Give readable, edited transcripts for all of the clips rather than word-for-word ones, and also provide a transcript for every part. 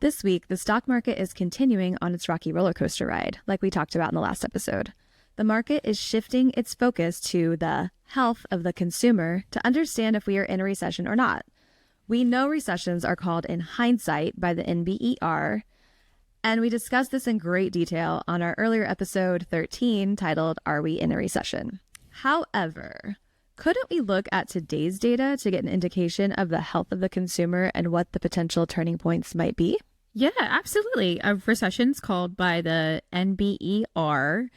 This week, the stock market is continuing on its rocky roller coaster ride, like we talked about in the last episode. The market is shifting its focus to the health of the consumer to understand if we are in a recession or not. We know recessions are called in hindsight by the NBER, and we discussed this in great detail on our earlier episode 13 titled, Are We in a Recession? However, couldn't we look at today's data to get an indication of the health of the consumer and what the potential turning points might be? Yeah, absolutely. A recession's called by the NBER.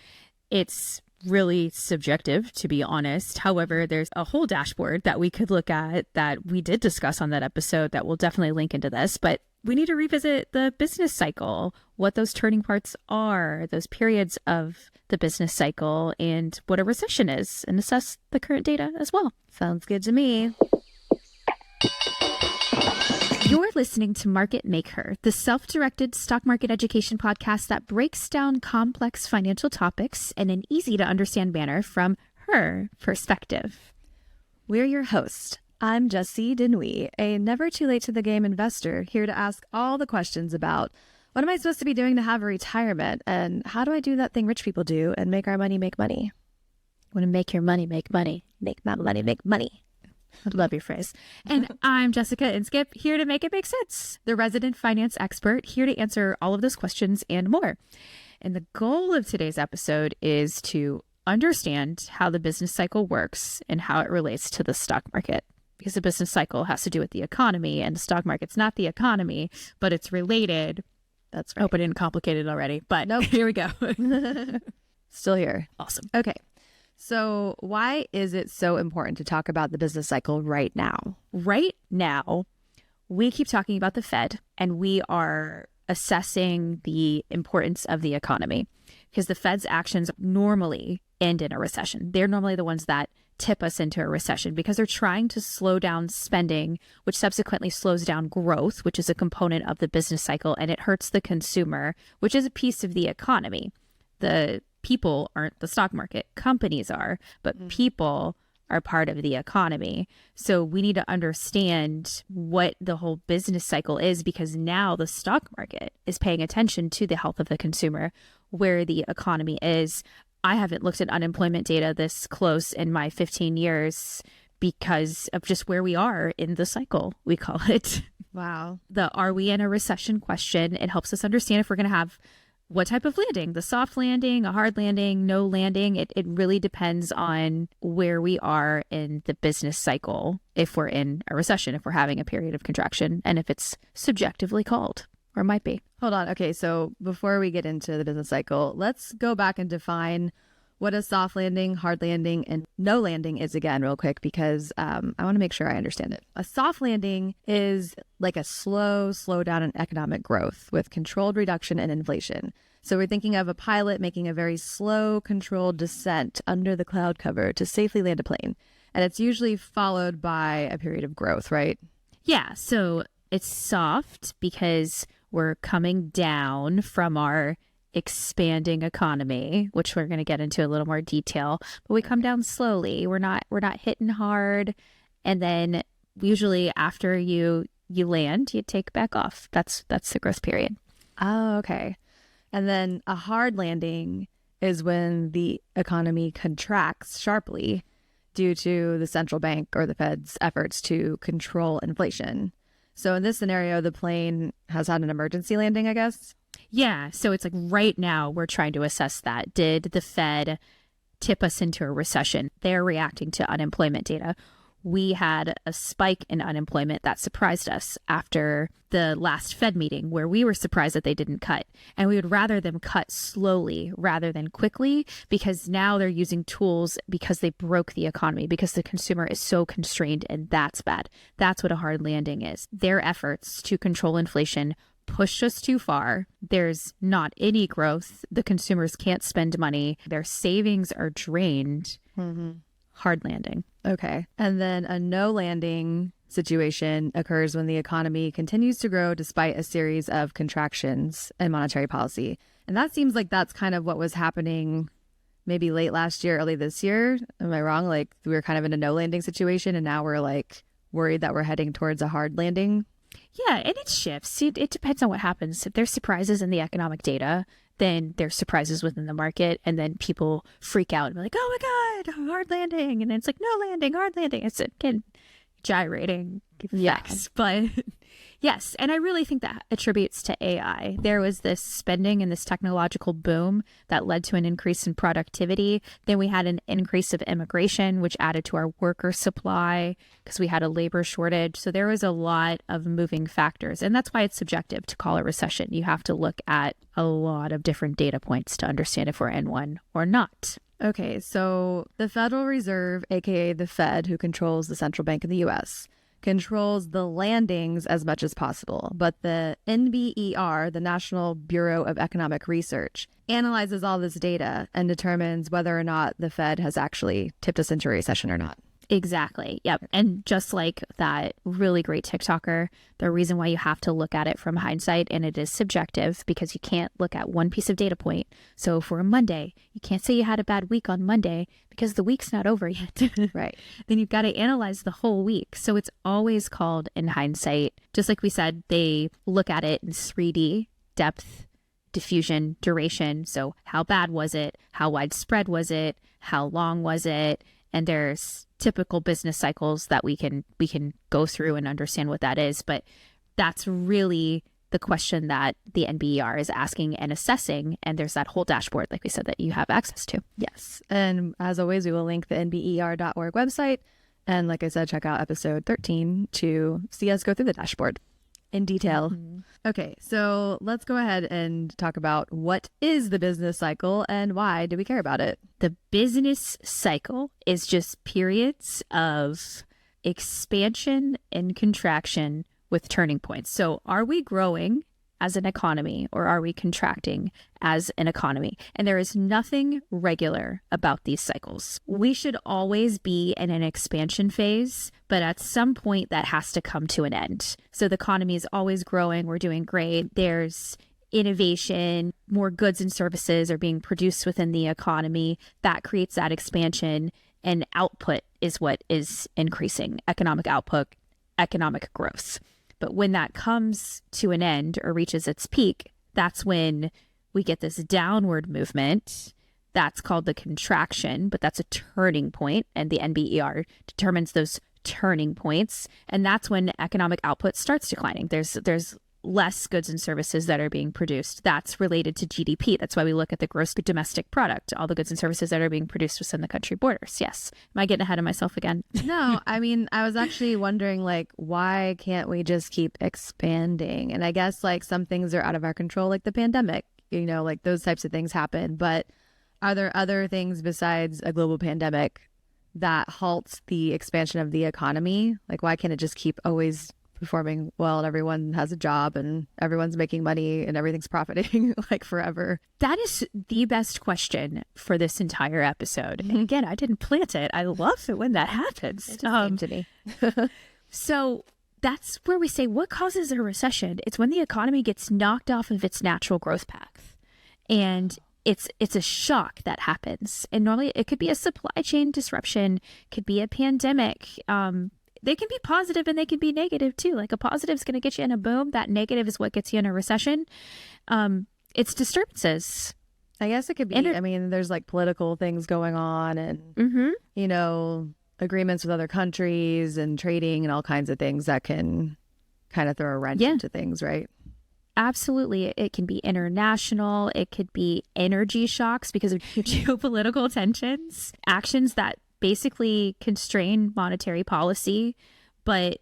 It's really subjective, to be honest. However, there's a whole dashboard that we could look at that we did discuss on that episode that we'll definitely link into this. But we need to revisit the business cycle, what those turning parts are, those periods of the business cycle, and what a recession is, and assess the current data as well. Sounds good to me. You're listening to Market MakeHer, the self-directed stock market education podcast that breaks down complex financial topics in an easy-to-understand manner from her perspective. We're your hosts. I'm Jessie Denouy, a never-too-late-to-the-game investor here to ask all the questions about what am I supposed to be doing to have a retirement, and how do I do that thing rich people do and make our money make money? Want to make your money make money. Make my money make money. I love your phrase. And I'm Jessica and Skip, here to make it make sense. The resident finance expert, here to answer all of those questions and more. And the goal of today's episode is to understand how the business cycle works and how it relates to the stock market. Because the business cycle has to do with the economy, and the stock market's not the economy, but it's related. That's right. Hope I didn't complicate it already, but nope. Here we go. Still here. Awesome. Okay. So why is it so important to talk about the business cycle right now? Right now, we keep talking about the Fed, and we are assessing the importance of the economy because the Fed's actions normally end in a recession. They're normally the ones that tip us into a recession because they're trying to slow down spending, which subsequently slows down growth, which is a component of the business cycle, and it hurts the consumer, which is a piece of the economy. The people aren't the stock market, companies are, but people are part of the economy. So we need to understand what the whole business cycle is, because now the stock market is paying attention to the health of the consumer, where the economy is. I haven't looked at unemployment data this close in my 15 years because of just where we are in the cycle, we call it. Wow. The Are we in a recession question, it helps us understand if we're going to have what type of landing, the soft landing, a hard landing, no landing. It really depends on where we are in the business cycle, if we're in a recession, if we're having a period of contraction, and if it's subjectively called, or might be. Hold on. Okay, so before we get into the business cycle, let's go back and define what a soft landing, hard landing, and no landing is again real quick, because I want to make sure I understand it. A soft landing is like a slow down in economic growth with controlled reduction in inflation. So we're thinking of a pilot making a very slow, controlled descent under the cloud cover to safely land a plane. And it's usually followed by a period of growth, right? Yeah, so it's soft because we're coming down from our expanding economy, which we're going to get into a little more detail, but we come down slowly. We're not hitting hard, and then usually after you land, you take back off. That's the growth period. Oh, okay. And then a hard landing is when the economy contracts sharply due to the central bank or the Fed's efforts to control inflation. So in this scenario, the plane has had an emergency landing, I guess. Yeah, so it's like right now we're trying to assess that. Did the Fed tip us into a recession? They're reacting to unemployment data. We had a spike in unemployment that surprised us after the last Fed meeting, where we were surprised that they didn't cut. And we would rather them cut slowly rather than quickly, because now they're using tools because they broke the economy, because the consumer is so constrained, and that's bad. That's what a hard landing is. Their efforts to control inflation pushed us too far. There's not any growth. The consumers can't spend money. Their savings are drained. Hard landing. Okay. And then a no landing situation occurs when the economy continues to grow despite a series of contractions in monetary policy. And that seems like that's kind of what was happening maybe late last year, early this year. Am I wrong? Like we were kind of in a no landing situation, and now we're like worried that we're heading towards a hard landing. Yeah, and it shifts. It depends on what happens. If there's surprises in the economic data, then there's surprises within the market, and then people freak out and be like, oh my God, hard landing. And then it's like, no landing, hard landing. It's, again, gyrating effects. But yes, and I really think that attributes to AI. There was this spending and this technological boom that led to an increase in productivity. Then we had an increase of immigration, which added to our worker supply because we had a labor shortage. So there was a lot of moving factors. And that's why it's subjective to call a recession. You have to look at a lot of different data points to understand if we're in one or not. Okay, so the Federal Reserve, aka the Fed, who controls the central bank in the US, controls the landings as much as possible. But the NBER, the National Bureau of Economic Research, analyzes all this data and determines whether or not the Fed has actually tipped us into a recession or not. Exactly. Yep. And just like that really great TikToker, the reason why you have to look at it from hindsight, and it is subjective because you can't look at one piece of data point. So for a Monday, you can't say you had a bad week on Monday because the week's not over yet. Right. Then you've got to analyze the whole week. So it's always called in hindsight. Just like we said, they look at it in 3D, depth, diffusion, duration. So how bad was it? How widespread was it? How long was it? And there's typical business cycles that we can go through and understand what that is. But that's really the question that the NBER is asking and assessing. And there's that whole dashboard, like we said, that you have access to. Yes. And as always, we will link the NBER.org website. And like I said, check out episode 13 to see us go through the dashboard in detail. Mm-hmm. Okay, so let's go ahead and talk about what is the business cycle and why do we care about it? The business cycle is just periods of expansion and contraction with turning points. So are we growing as an economy or are we contracting as an economy? And there is nothing regular about these cycles. We should always be in an expansion phase, but at some point that has to come to an end. So the economy is always growing. We're doing great. There's innovation, more goods and services are being produced within the economy. That creates that expansion, and output is what is increasing, economic output, economic growth. But when that comes to an end or reaches its peak, that's when we get this downward movement. That's called the contraction, but that's a turning point, and the NBER determines those turning points. And that's when economic output starts declining. There's less goods and services that are being produced. That's related to GDP. That's why we look at the gross domestic product, all the goods and services that are being produced within the country borders. Yes. Am I getting ahead of myself again? No, I mean, I was actually wondering, like, why can't we just keep expanding? And I guess, like, some things are out of our control, like the pandemic, you know, like those types of things happen. But are there other things besides a global pandemic that halts the expansion of the economy? Like, why can't it just keep always performing well and everyone has a job and everyone's making money and everything's profiting like forever? That is the best question for this entire episode. And again, I didn't plant it. I love it when that happens. It just came to me. So that's where we say, what causes a recession? It's when the economy gets knocked off of its natural growth path. And it's a shock that happens. And normally it could be a supply chain disruption, could be a pandemic. They can be positive and they can be negative too. Like a positive is going to get you in a boom. That negative is what gets you in a recession. It's disturbances. I guess it could be, I mean, there's like political things going on and, you know, agreements with other countries and trading and all kinds of things that can kind of throw a wrench into things, right? Absolutely. It can be international. It could be energy shocks because of geopolitical tensions, actions that basically constrain monetary policy. But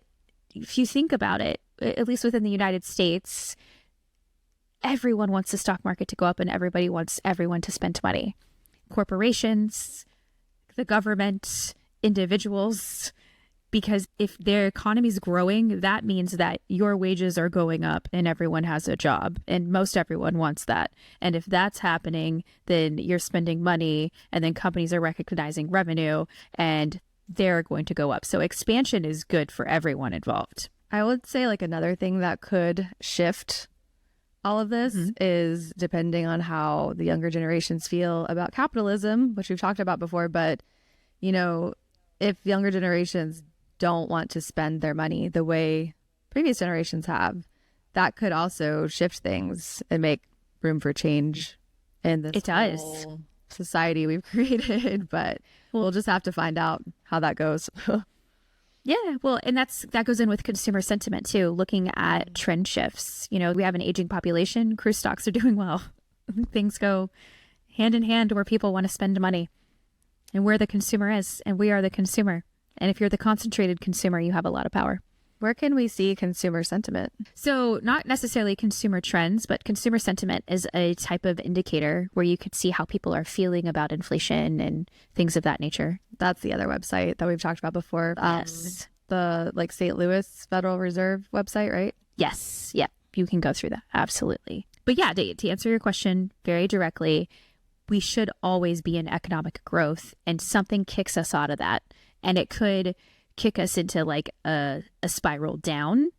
if you think about it, at least within the United States, everyone wants the stock market to go up and everybody wants everyone to spend money. Corporations, the government, individuals, because if their economy is growing, that means that your wages are going up and everyone has a job, and most everyone wants that. And if that's happening, then you're spending money and then companies are recognizing revenue and they're going to go up. So expansion is good for everyone involved. I would say like another thing that could shift all of this is depending on how the younger generations feel about capitalism, which we've talked about before. But, you know, if younger generations don't want to spend their money the way previous generations have, that could also shift things and make room for change in this whole society we've created. But we'll just have to find out how that goes. Yeah, well, and that goes in with consumer sentiment too, looking at trend shifts. You know, we have an aging population, cruise stocks are doing well. Things go hand in hand where people want to spend money and where the consumer is, and we are the consumer. And if you're the concentrated consumer, you have a lot of power. Where can we see consumer sentiment? So not necessarily consumer trends, but consumer sentiment is a type of indicator where you could see how people are feeling about inflation and things of that nature. That's the other website that we've talked about before. Yes. The St. Louis Federal Reserve website, right? Yes. Yep. You can go through that. Absolutely. But yeah, to answer your question very directly, we should always be in economic growth, and something kicks us out of that. And it could kick us into like a spiral down.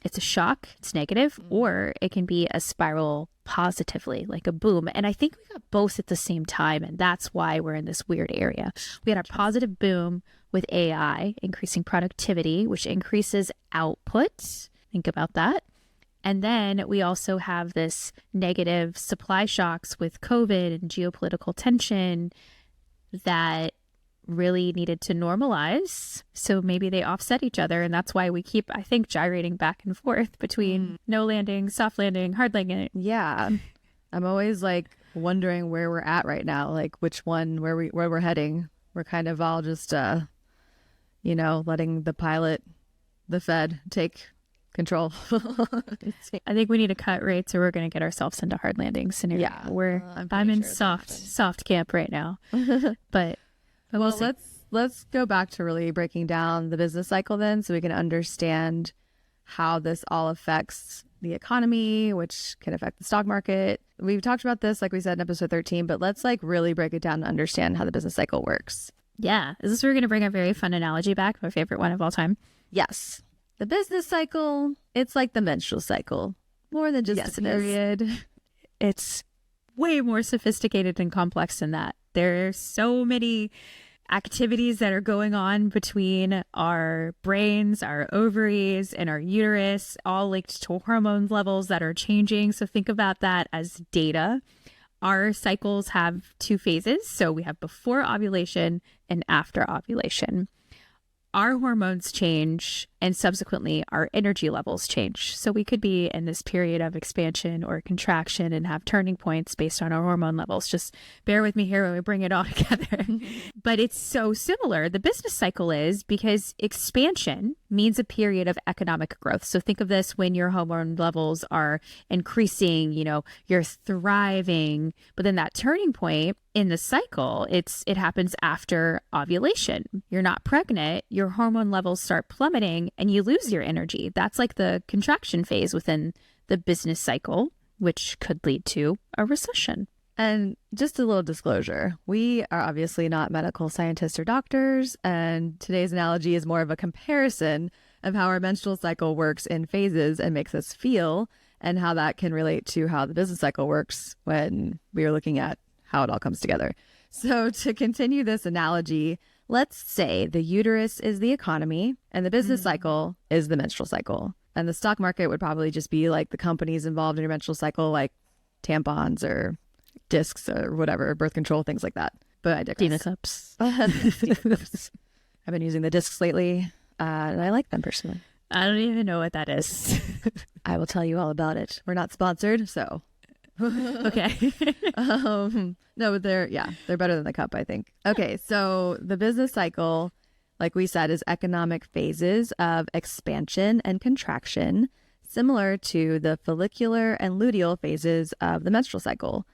It's a shock, it's negative, or it can be a spiral positively, like a boom. And I think we got both at the same time, and that's why we're in this weird area. We had a positive boom with AI, increasing productivity, which increases output. Think about that. And then we also have this negative supply shocks with COVID and geopolitical tension that really needed to normalize. So maybe they offset each other. And that's why we keep, I think, gyrating back and forth between no landing, soft landing, hard landing. Yeah. I'm always like wondering where we're at right now, like which one, where we're heading. We're kind of all just, letting the pilot, the Fed, take control. I think we need to cut rates or we're going to get ourselves into hard landing scenario. Yeah. I'm in soft camp right now. But well, let's go back to really breaking down the business cycle then, so we can understand how this all affects the economy, which can affect the stock market. We've talked about this, like we said in episode 13, but let's like really break it down and understand how the business cycle works. Yeah. Is this where we're going to bring a very fun analogy back? My favorite one of all time. Yes. The business cycle, it's like the menstrual cycle. More than just a period. It's way more sophisticated and complex than that. There are so many activities that are going on between our brains, our ovaries, and our uterus, all linked to hormone levels that are changing. So think about that as data. Our cycles have two phases. So we have before ovulation and after ovulation. Our hormones change, and subsequently our energy levels change. So we could be in this period of expansion or contraction and have turning points based on our hormone levels. Just bear with me here when we bring it all together. But it's so similar. The business cycle is because expansion means a period of economic growth. So think of this when your hormone levels are increasing, you're thriving. But then that turning point in the cycle, it happens after ovulation. You're not pregnant, your hormone levels start plummeting and you lose your energy. That's like the contraction phase within the business cycle, which could lead to a recession. And just a little disclosure, we are obviously not medical scientists or doctors, and today's analogy is more of a comparison of how our menstrual cycle works in phases and makes us feel, and how that can relate to how the business cycle works when we are looking at how it all comes together. So to continue this analogy, let's say the uterus is the economy and the business cycle is the menstrual cycle. And the stock market would probably just be like the companies involved in your menstrual cycle, like tampons or discs or whatever, birth control, things like that. But I digress. Dina cups. I've been using the discs lately, and I like them personally. I don't even know what that is. I will tell you all about it. We're not sponsored, so. Okay. No, but they're better than the cup, I think. Okay, so the business cycle, like we said, is economic phases of expansion and contraction, similar to the follicular and luteal phases of the menstrual cycle.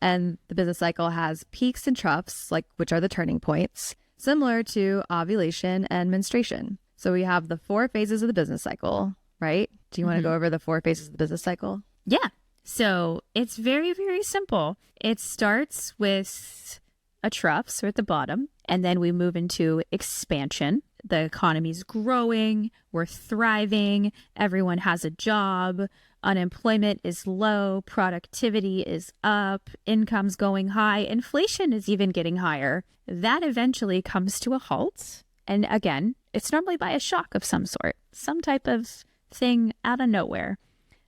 And the business cycle has peaks and troughs, which are the turning points, similar to ovulation and menstruation. So we have the 4 phases of the business cycle, right? Do you want to go over the 4 phases of the business cycle? Yeah. So it's very, very simple. It starts with a troughs or at the bottom, and then we move into expansion. The economy's growing, we're thriving, everyone has a job, unemployment is low, productivity is up, income's going high, inflation is even getting higher. That eventually comes to a halt. And again, it's normally by a shock of some sort, some type of thing out of nowhere.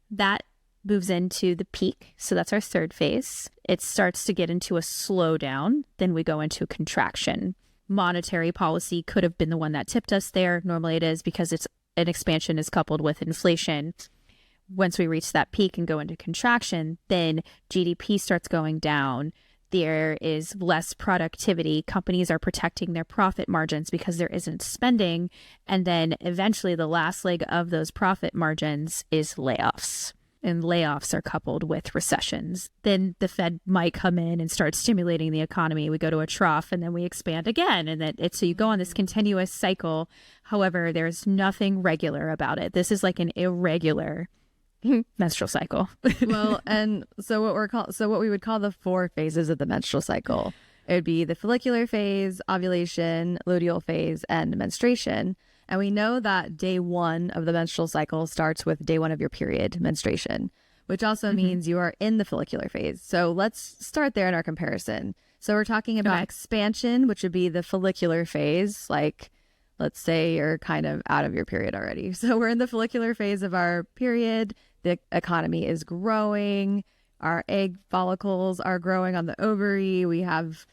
That moves into the peak. So that's our third phase. It starts to get into a slowdown. Then we go into a contraction. Monetary policy could have been the one that tipped us there. Normally it is, because it's an expansion is coupled with inflation. Once we reach that peak and go into contraction, then GDP starts going down. There is less productivity. Companies are protecting their profit margins because there isn't spending. And then eventually the last leg of those profit margins is layoffs. And layoffs are coupled with recessions. Then the Fed might come in and start stimulating the economy. We go to a trough and then we expand again. And then so you go on this continuous cycle. However, there's nothing regular about it. This is like an irregular menstrual cycle. Well, and so what we would call the 4 phases of the menstrual cycle. It would be the follicular phase, ovulation, luteal phase, and menstruation. And we know that day 1 of the menstrual cycle starts with day 1 of your period, menstruation, which also means you are in the follicular phase. So let's start there in our comparison. So we're talking about expansion, which would be the follicular phase. Like, let's say you're kind of out of your period already. So we're in the follicular phase of our period. The economy is growing. Our egg follicles are growing on the ovary. We have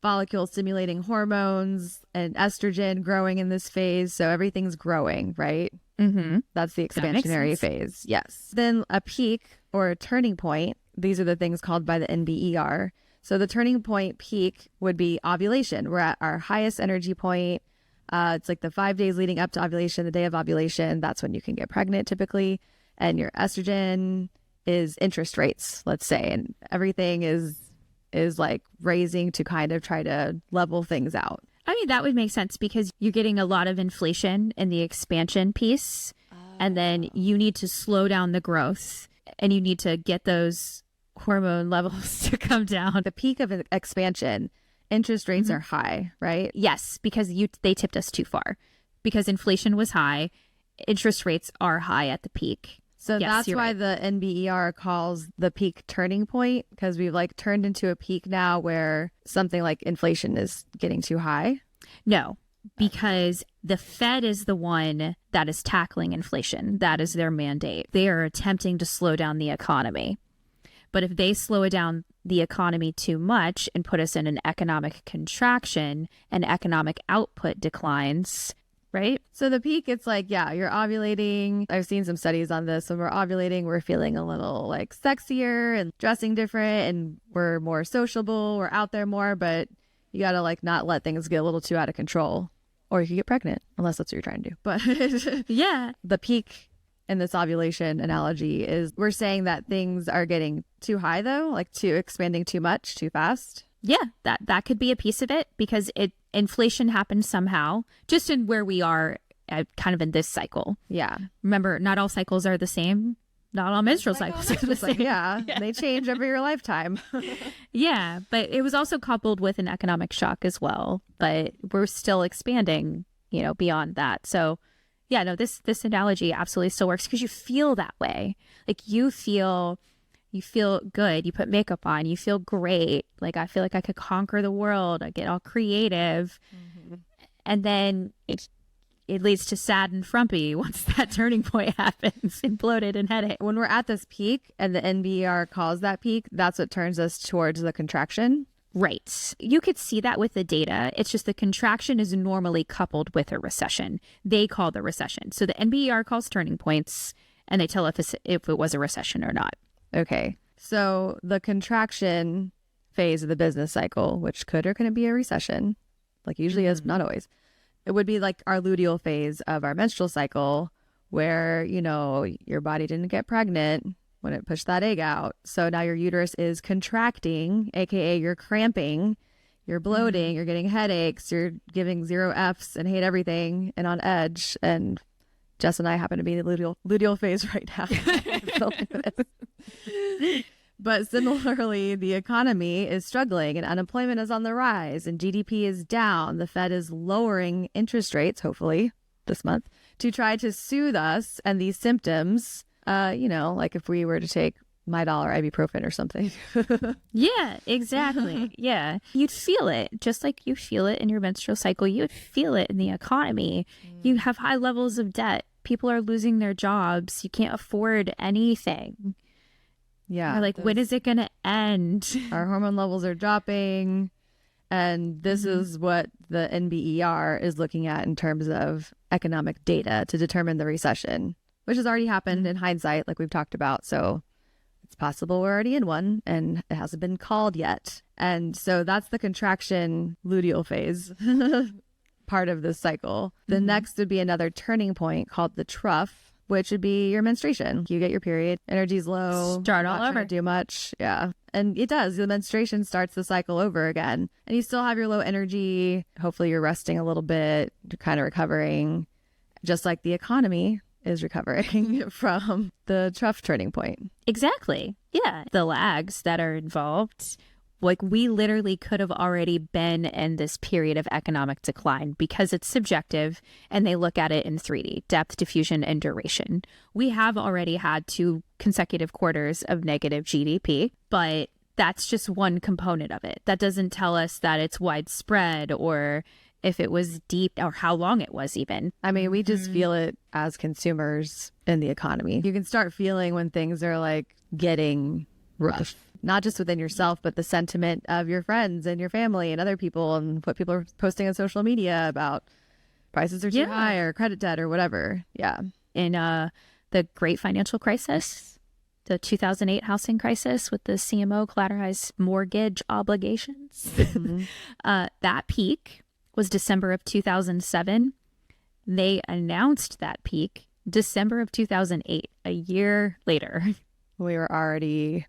follicle stimulating hormones and estrogen growing in this phase. So everything's growing, right? That's the expansionary phase. Yes. Then a peak or a turning point. These are the things called by the NBER. So the turning point peak would be ovulation. We're at our highest energy point. It's like the 5 days leading up to ovulation, the day of ovulation. That's when you can get pregnant typically. And your estrogen is interest rates, let's say. And everything is like raising to kind of try to level things out. I mean, that would make sense because you're getting a lot of inflation in the expansion piece. And then you need to slow down the growth and you need to get those hormone levels to come down. The peak of expansion, interest rates are high, right? Yes, because they tipped us too far. Because inflation was high, interest rates are high at the peak. So that's why the NBER calls the peak turning point, because we've like turned into a peak now where something like inflation is getting too high. No, because the Fed is the one that is tackling inflation. That is their mandate. They are attempting to slow down the economy. But if they slow down the economy too much and put us in an economic contraction and economic output declines, right? So the peak, it's like, yeah, you're ovulating. I've seen some studies on this. When we're ovulating, we're feeling a little like sexier and dressing different and we're more sociable. We're out there more, but you got to like not let things get a little too out of control or you can get pregnant unless that's what you're trying to do. But yeah, the peak in this ovulation analogy is we're saying that things are getting too high though, like too expanding too much, too fast. Yeah, that could be a piece of it because inflation happens somehow just in where we are kind of in this cycle. Yeah. Remember, not all cycles are the same. Not all menstrual cycles are the same. Yeah, they change over your lifetime. Yeah, but it was also coupled with an economic shock as well. But we're still expanding, beyond that. So yeah, no, this analogy absolutely still works because you feel that way. Like you feel good. You put makeup on. You feel great. Like I feel like I could conquer the world. I get all creative. And then it leads to sad and frumpy once that turning point happens and bloated and headache. When we're at this peak and the NBER calls that peak, that's what turns us towards the contraction. Right. You could see that with the data. It's just the contraction is normally coupled with a recession. They call the recession. So the NBER calls turning points and they tell if it was a recession or not. Okay. So the contraction phase of the business cycle, which could or couldn't be a recession, like usually is, not always. It would be like our luteal phase of our menstrual cycle where, your body didn't get pregnant when it pushed that egg out. So now your uterus is contracting, aka you're cramping, you're bloating, you're getting headaches, you're giving 0 Fs and hate everything and on edge. And Jess and I happen to be in the luteal phase right now. But similarly, the economy is struggling and unemployment is on the rise and GDP is down. The Fed is lowering interest rates, hopefully this month, to try to soothe us. And these symptoms, like if we were to take Midol or ibuprofen or something. Yeah, exactly. Yeah. You'd feel it just like you feel it in your menstrual cycle. You would feel it in the economy. You have high levels of debt. people are losing their jobs. You can't afford anything. Yeah. Or like, when is it going to end? Our hormone levels are dropping. And this is what the NBER is looking at in terms of economic data to determine the recession, which has already happened in hindsight, like we've talked about. So it's possible we're already in one and it hasn't been called yet. And so that's the contraction luteal phase part of this cycle. The next would be another turning point called the trough, which would be your menstruation. You get your period, energy's low, Start all over. Do much. Yeah. And it does. The menstruation starts the cycle over again. And you still have your low energy. Hopefully you're resting a little bit, you're kind of recovering, just like the economy is recovering from the trough turning point. Exactly. Yeah. The lags that are involved. Like, we literally could have already been in this period of economic decline because it's subjective and they look at it in 3D, depth, diffusion, and duration. We have already had 2 consecutive quarters of negative GDP, but that's just one component of it. That doesn't tell us that it's widespread or if it was deep or how long it was even. I mean, we just feel it as consumers in the economy. You can start feeling when things are like getting rough. Not just within yourself, but the sentiment of your friends and your family and other people and what people are posting on social media about prices are too high or credit debt or whatever. Yeah. In the great financial crisis, the 2008 housing crisis with the CMO collateralized mortgage obligations, that peak was December of 2007. They announced that peak December of 2008, a year later. We were already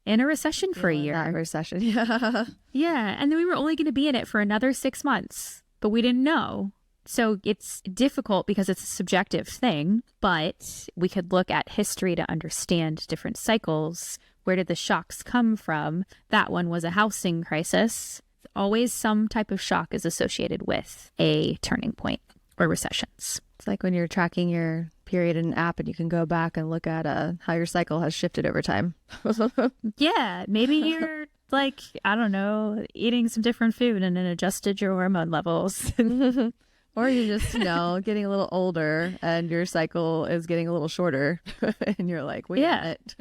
in a recession for a year. That recession, yeah. Yeah, and then we were only going to be in it for another 6 months, but we didn't know. So it's difficult because it's a subjective thing, but we could look at history to understand different cycles. Where did the shocks come from? That one was a housing crisis. Always some type of shock is associated with a turning point or recessions. It's like when you're tracking your period in an app and you can go back and look at how your cycle has shifted over time. Yeah, maybe you're like, I don't know, eating some different food and then adjusted your hormone levels. Or you're just, getting a little older and your cycle is getting a little shorter and you're like, wait a minute.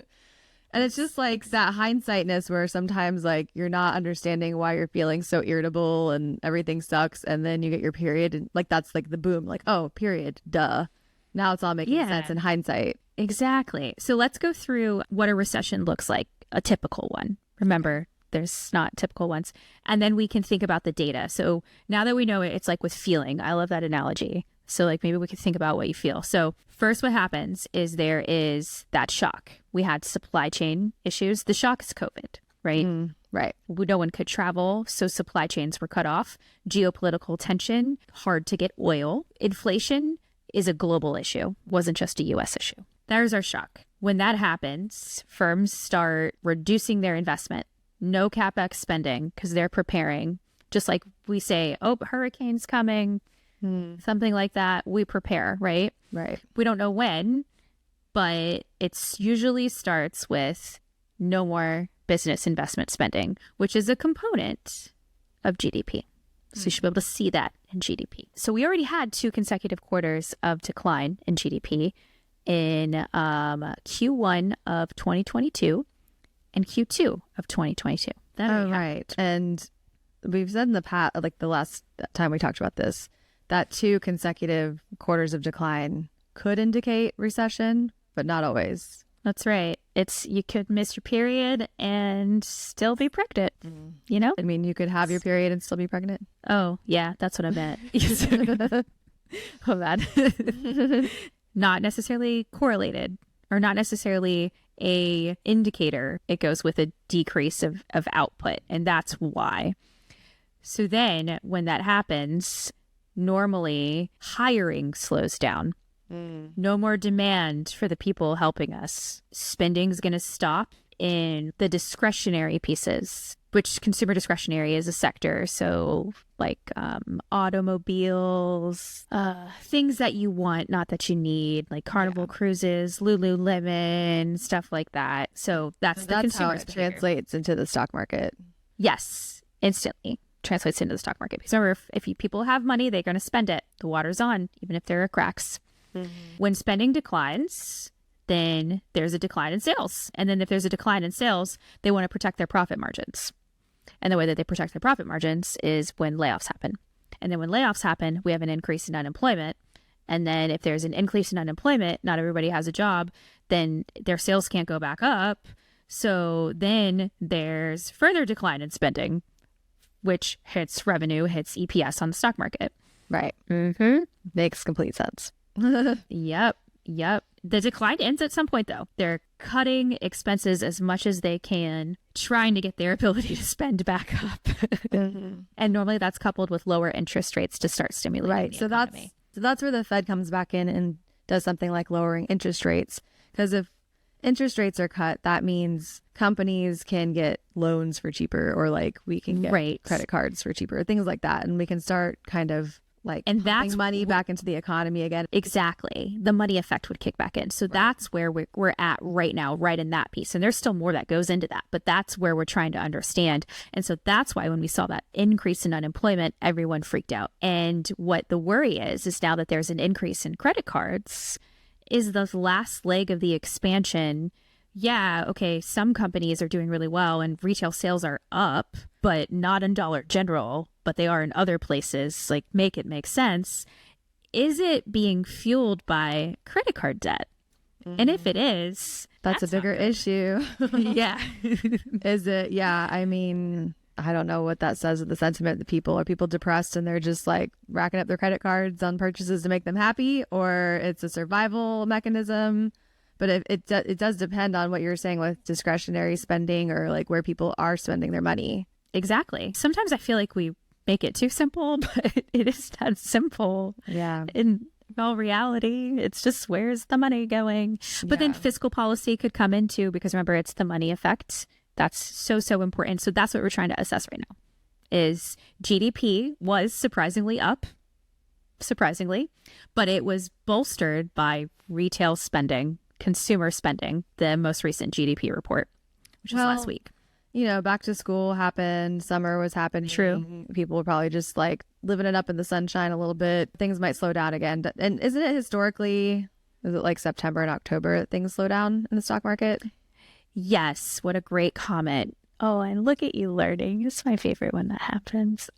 And it's just like that hindsightness where sometimes like you're not understanding why you're feeling so irritable and everything sucks. And then you get your period and like, that's like the boom, like, oh, period, duh. Now it's all making sense in hindsight. Exactly. So let's go through what a recession looks like, a typical one. Remember, there's not typical ones. And then we can think about the data. So now that we know it, it's like with feeling. I love that analogy. So like maybe we could think about what you feel. So first what happens is there is that shock. We had supply chain issues. The shock is COVID, right? Right. No one could travel, so supply chains were cut off. Geopolitical tension, hard to get oil. Inflation is a global issue, wasn't just a US issue. There's our shock. When that happens, firms start reducing their investment. No CapEx spending because they're preparing. Just like we say, oh, hurricane's coming, something like that. We prepare, right? Right. We don't know when, but it's usually starts with no more business investment spending, which is a component of GDP. So you should be able to see that in GDP. So we already had 2 consecutive quarters of decline in GDP in Q1 of 2022 and Q2 of 2022. Right. And we've said in the past, like the last time we talked about this, that 2 consecutive quarters of decline could indicate recession, but not always. That's right. You could miss your period and still be pregnant, I mean, you could have your period and still be pregnant. Oh, yeah, that's what I meant. Oh, bad. Not necessarily correlated or not necessarily a indicator. It goes with a decrease of output, and that's why. So then when that happens, normally hiring slows down. No more demand for the people helping us. Spending's going to stop in the discretionary pieces, which consumer discretionary is a sector. So like automobiles, things that you want, not that you need, like Carnival cruises, Lululemon, stuff like that. So that's how it translates into the stock market. Yes, instantly translates into the stock market. Because remember, if people have money, they're going to spend it. The water's on, even if there are cracks. When spending declines, then there's a decline in sales. And then if there's a decline in sales, they want to protect their profit margins. And the way that they protect their profit margins is when layoffs happen. And then when layoffs happen, we have an increase in unemployment. And then if there's an increase in unemployment, not everybody has a job, then their sales can't go back up. So then there's further decline in spending, which hits revenue, hits EPS on the stock market. Right. Makes complete sense. Yep. The decline ends at some point, though. They're cutting expenses as much as they can, trying to get their ability to spend back up. And normally that's coupled with lower interest rates to start stimulating the economy. So that's where the Fed comes back in and does something like lowering interest rates. Because if interest rates are cut, that means companies can get loans for cheaper, or like we can get credit cards for cheaper, things like that. And we can start kind of like pumping money back into the economy again. Exactly. The money effect would kick back in. So that's where we're at right now, right in that piece. And there's still more that goes into that, but that's where we're trying to understand. And so that's why when we saw that increase in unemployment, everyone freaked out. And what the worry is now that there's an increase in credit cards, is the last leg of the expansion. Yeah, okay, some companies are doing really well and retail sales are up, but not in Dollar General, but they are in other places, like make it make sense. Is it being fueled by credit card debt? And if it is, that's a bigger issue. Yeah. Is it? Yeah, I mean, I don't know what that says of the sentiment of the people. Are people depressed and they're just like racking up their credit cards on purchases to make them happy, or it's a survival mechanism? But it does depend on what you're saying with discretionary spending, or like where people are spending their money. Exactly. Sometimes I feel like we make it too simple, but it is that simple. Yeah. In all reality, it's just, where's the money going? But then fiscal policy could come in too, because remember, it's the money effect. That's so important. So that's what we're trying to assess right now. Is GDP was surprisingly up, but it was bolstered by retail spending, consumer spending, the most recent GDP report, which was last week. You know, back to school happened, summer was happening. True. People were probably just like living it up in the sunshine a little bit. Things might slow down again. And isn't it historically, is it like September and October that things slow down in the stock market? Yes. What a great comment. Oh, and look at you learning. It's my favorite when that happens.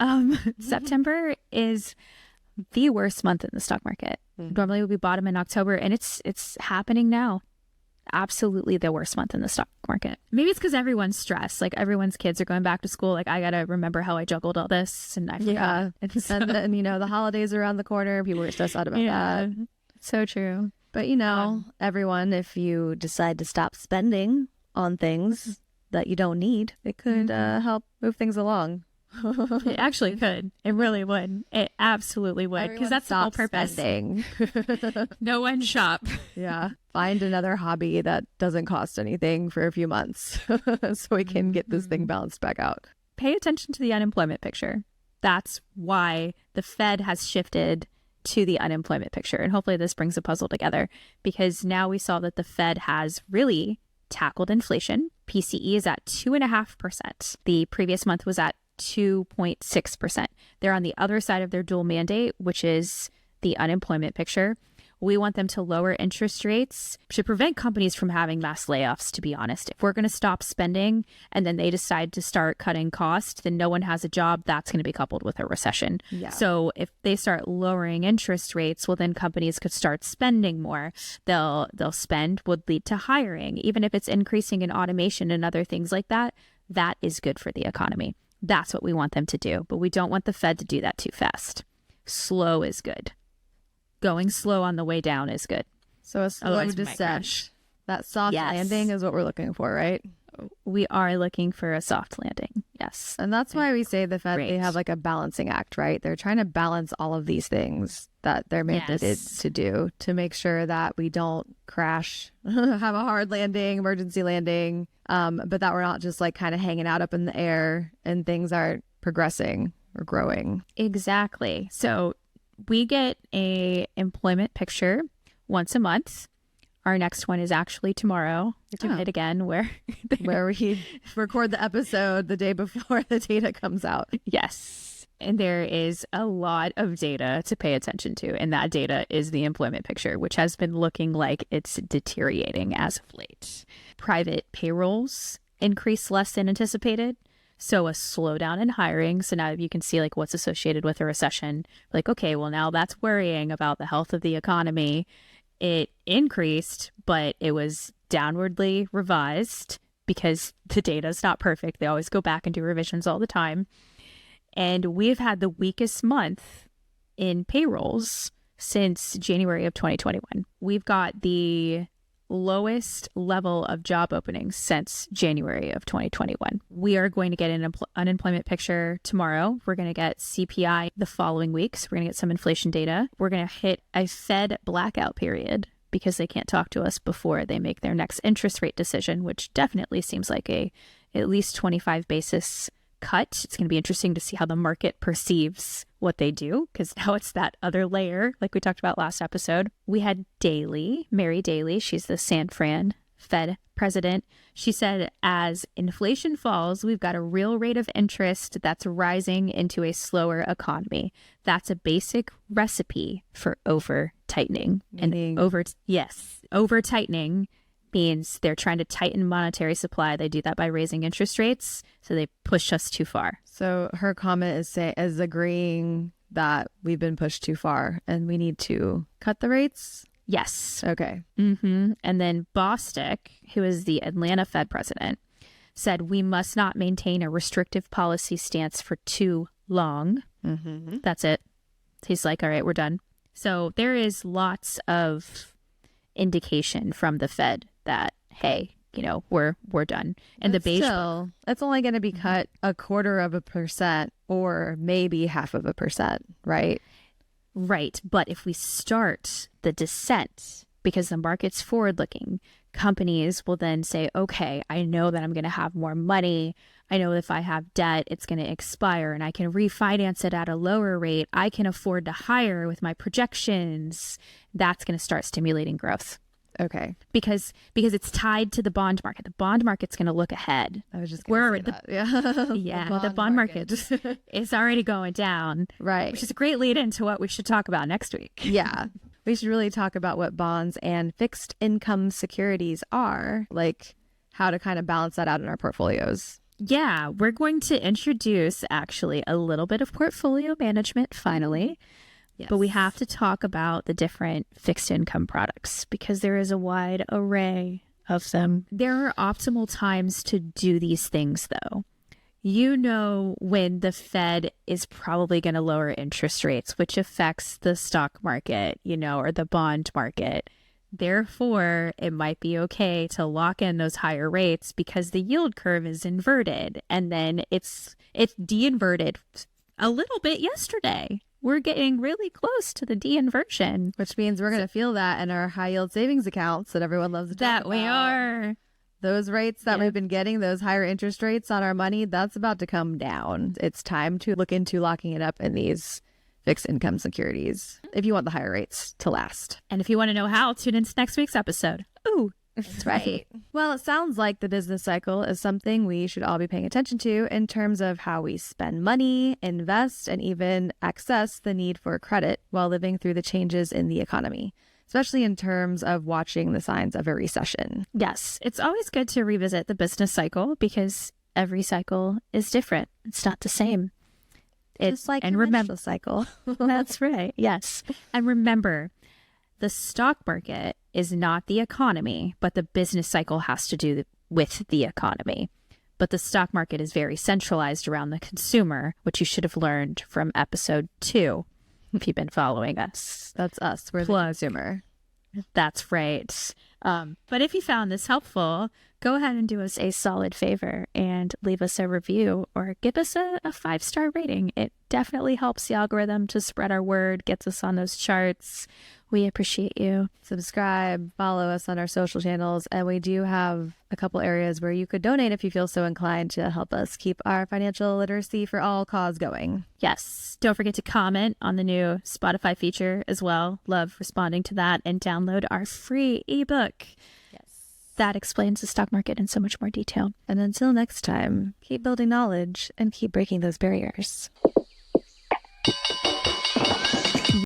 September is the worst month in the stock market. Normally it would be bottom in October, and it's happening now. Absolutely the worst month in the stock market. Maybe it's because everyone's stressed. Like everyone's kids are going back to school. Like I got to remember how I juggled all this, and I forgot. Yeah. And then, you know, the holidays are around the corner. People are stressed out about that. So true. But, you know, everyone, if you decide to stop spending on things that you don't need, it could help move things along. It actually could. It really would. It absolutely would. Because that's the whole purpose. Spending. No one shop. Yeah. Find another hobby that doesn't cost anything for a few months so we can get this thing balanced back out. Pay attention to the unemployment picture. That's why the Fed has shifted to the unemployment picture. And hopefully this brings a puzzle together, because now we saw that the Fed has really tackled inflation. PCE is at 2.5%. The previous month was at 2.6%. They're on the other side of their dual mandate, which is the unemployment picture. We want them to lower interest rates to prevent companies from having mass layoffs, to be honest. If we're going to stop spending and then they decide to start cutting costs, then no one has a job. That's going to be coupled with a recession. Yeah. So if they start lowering interest rates, well, then companies could start spending more. They'll spend, would lead to hiring. Even if it's increasing in automation and other things like that, that is good for the economy. That's what we want them to do. But we don't want the Fed to do that too fast. Slow is good. Going slow on the way down is good. So a slow descent. That soft landing is what we're looking for, right? We are looking for a soft landing. Yes. And that's why we say the Fed, they have like a balancing act, right? They're trying to balance all of these things that they're mandated to do to make sure that we don't crash, have a hard landing, emergency landing, but that we're not just like kind of hanging out up in the air and things aren't progressing or growing. Exactly. So we get a employment picture once a month. Our next one is actually tomorrow. We're doing it again where we record the episode the day before the data comes out. Yes. And there is a lot of data to pay attention to. And that data is the employment picture, which has been looking like it's deteriorating as of late. Private payrolls increase less than anticipated. So a slowdown in hiring. So now you can see like what's associated with a recession. Like, okay, well, now that's worrying about the health of the economy. It increased, but it was downwardly revised because the data is not perfect. They always go back and do revisions all the time. And we've had the weakest month in payrolls since January of 2021. We've got the lowest level of job openings since January of 2021. We are going to get an unemployment picture tomorrow. We're going to get CPI the following week. So we're going to get some inflation data. We're going to hit a Fed blackout period because they can't talk to us before they make their next interest rate decision, which definitely seems like a at least 25 basis cut. It's going to be interesting to see how the market perceives what they do, because now it's that other layer, like we talked about last episode. We had Mary Daly, she's the San Fran Fed president. She said, as inflation falls, we've got a real rate of interest that's rising into a slower economy. That's a basic recipe for over-tightening. Over-tightening means they're trying to tighten monetary supply. They do that by raising interest rates. So they push us too far. So her comment is agreeing that we've been pushed too far and we need to cut the rates. Yes. Okay. And then Bostic, who is the Atlanta Fed president, said we must not maintain a restrictive policy stance for too long. That's it. He's like, all right, we're done. So there is lots of indication from the Fed that, hey, you know, we're done. And but the beige still, it's only going to be cut 0.25% or maybe 0.5%, right? Right. But if we start the descent, because the market's forward looking, companies will then say, okay, I know that I'm going to have more money. I know if I have debt, it's going to expire and I can refinance it at a lower rate. I can afford to hire with my projections. That's going to start stimulating growth. Okay. Because it's tied to the bond market. The bond market's going to look ahead. I was just going to say that. Yeah. The bond market is already going down. Right. Which is a great lead into what we should talk about next week. Yeah. We should really talk about what bonds and fixed income securities are, like how to kind of balance that out in our portfolios. Yeah, we're going to introduce actually a little bit of portfolio management finally. Yes. But we have to talk about the different fixed income products because there is a wide array of them. There are optimal times to do these things, though. You know when the Fed is probably going to lower interest rates, which affects the stock market, you know, or the bond market. Therefore, it might be okay to lock in those higher rates because the yield curve is inverted. And then it's de-inverted a little bit yesterday. We're getting really close to the de-inversion. Which means we're going to feel that in our high yield savings accounts that everyone loves to talk about. That we are. Those rates that we've been getting, those higher interest rates on our money, that's about to come down. It's time to look into locking it up in these fixed income securities if you want the higher rates to last. And if you want to know how, tune into next week's episode. Ooh, that's right. Well, it sounds like the business cycle is something we should all be paying attention to in terms of how we spend money, invest, and even access the need for credit while living through the changes in the economy, especially in terms of watching the signs of a recession. Yes, it's always good to revisit the business cycle because every cycle is different. It's not the same. Just like your menstrual cycle. That's right. Yes. And remember, the stock market is not the economy, but the business cycle has to do with the economy. But the stock market is very centralized around the consumer, which you should have learned from episode 2 if you've been following us. That's us. We're the consumer. That's right. But if you found this helpful, go ahead and do us a solid favor and leave us a review or give us a 5-star rating. It definitely helps the algorithm to spread our word, gets us on those charts. We appreciate you. Subscribe, follow us on our social channels, and we do have a couple areas where you could donate if you feel so inclined to help us keep our financial literacy for all cause going. Yes. Don't forget to comment on the new Spotify feature as well. Love responding to that, and download our free ebook. That explains the stock market in so much more detail. And until next time, keep building knowledge and keep breaking those barriers.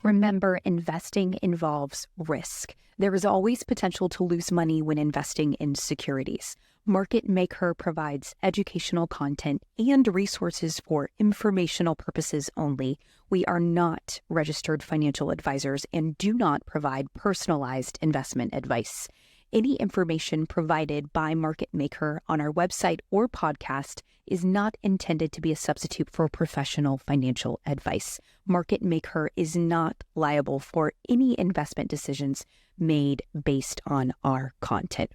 Remember, investing involves risk. There is always potential to lose money when investing in securities. MakeHer provides educational content and resources for informational purposes only. We are not registered financial advisors and do not provide personalized investment advice. Any information provided by MakeHer on our website or podcast is not intended to be a substitute for professional financial advice. MakeHer is not liable for any investment decisions made based on our content.